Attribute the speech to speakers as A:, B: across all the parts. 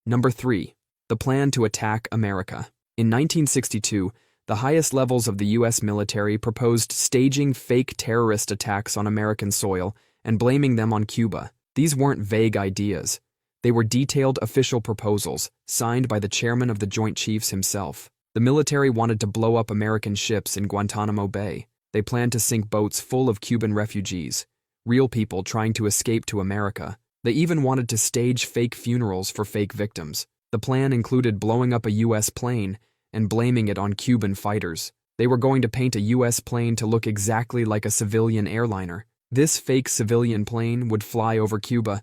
A: Number 3. The plan to attack America. In 1962, the highest levels of the U.S. military proposed staging fake terrorist attacks on American soil and blaming them on Cuba. These weren't vague ideas. They were detailed official proposals, signed by the chairman of the Joint Chiefs himself. The military wanted to blow up American ships in Guantanamo Bay. They planned to sink boats full of Cuban refugees, real people trying to escape to America. They even wanted to stage fake funerals for fake victims. The plan included blowing up a U.S. plane and blaming it on Cuban fighters. They were going to paint a U.S. plane to look exactly like a civilian airliner. This fake civilian plane would fly over Cuba,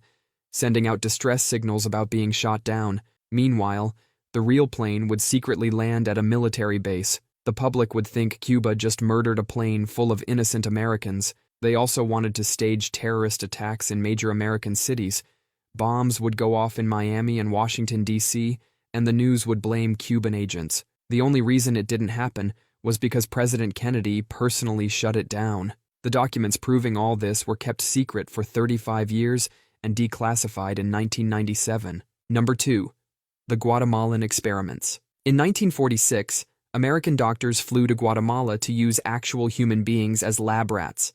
A: sending out distress signals about being shot down. Meanwhile, the real plane would secretly land at a military base. The public would think Cuba just murdered a plane full of innocent Americans. They also wanted to stage terrorist attacks in major American cities. Bombs would go off in Miami and Washington, D.C., and the news would blame Cuban agents. The only reason it didn't happen was because President Kennedy personally shut it down. The documents proving all this were kept secret for 35 years and declassified in 1997. Number 2. The Guatemalan experiments. In 1946, American doctors flew to Guatemala to use actual human beings as lab rats.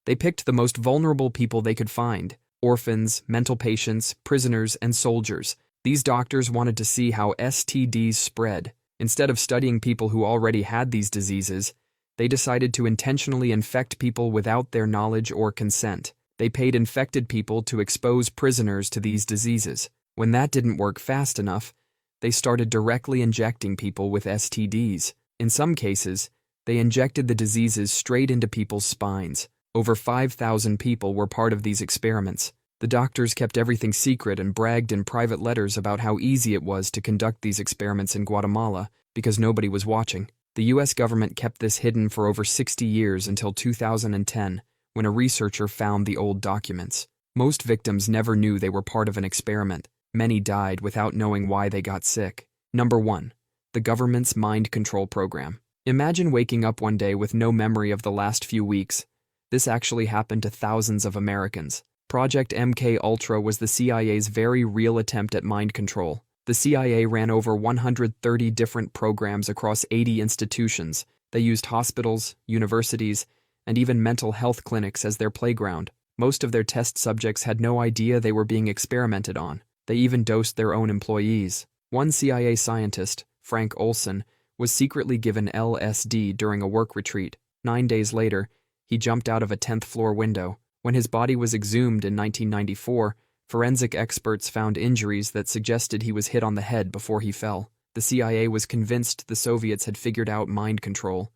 A: They picked the most vulnerable people they could find: orphans, mental patients, prisoners, and soldiers. These doctors wanted to see how STDs spread. Instead of studying people who already had these diseases, they decided to intentionally infect people without their knowledge or consent. They paid infected people to expose prisoners to these diseases. When that didn't work fast enough, they started directly injecting people with STDs. In some cases, they injected the diseases straight into people's spines. Over 5,000 people were part of these experiments. The doctors kept everything secret and bragged in private letters about how easy it was to conduct these experiments in Guatemala because nobody was watching. The U.S. government kept this hidden for over 60 years until 2010, when a researcher found the old documents. Most victims never knew they were part of an experiment. Many died without knowing why they got sick. Number 1. The government's mind control program. Imagine waking up one day with no memory of the last few weeks. This actually happened to thousands of Americans. Project MKUltra was the CIA's very real attempt at mind control. The CIA ran over 130 different programs across 80 institutions. They used hospitals, universities, and even mental health clinics as their playground. Most of their test subjects had no idea they were being experimented on. They even dosed their own employees. One CIA scientist, Frank Olson, was secretly given LSD during a work retreat. 9 days later, he jumped out of a 10th-floor window. When his body was exhumed in 1994, forensic experts found injuries that suggested he was hit on the head before he fell. The CIA was convinced the Soviets had figured out mind control,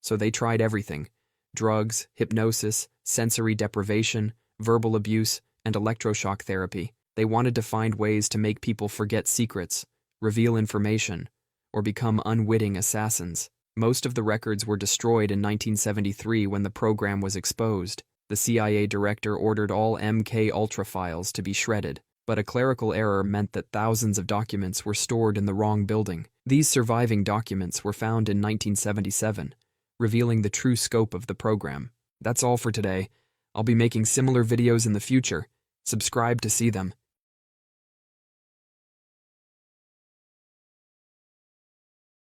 A: so they tried everything: drugs, hypnosis, sensory deprivation, verbal abuse, and electroshock therapy. They wanted to find ways to make people forget secrets, reveal information, or become unwitting assassins. Most of the records were destroyed in 1973 when the program was exposed. The CIA director ordered all MKUltra files to be shredded, but a clerical error meant that thousands of documents were stored in the wrong building. These surviving documents were found in 1977, revealing the true scope of the program. That's all for today. I'll be making similar videos in the future. Subscribe to see them.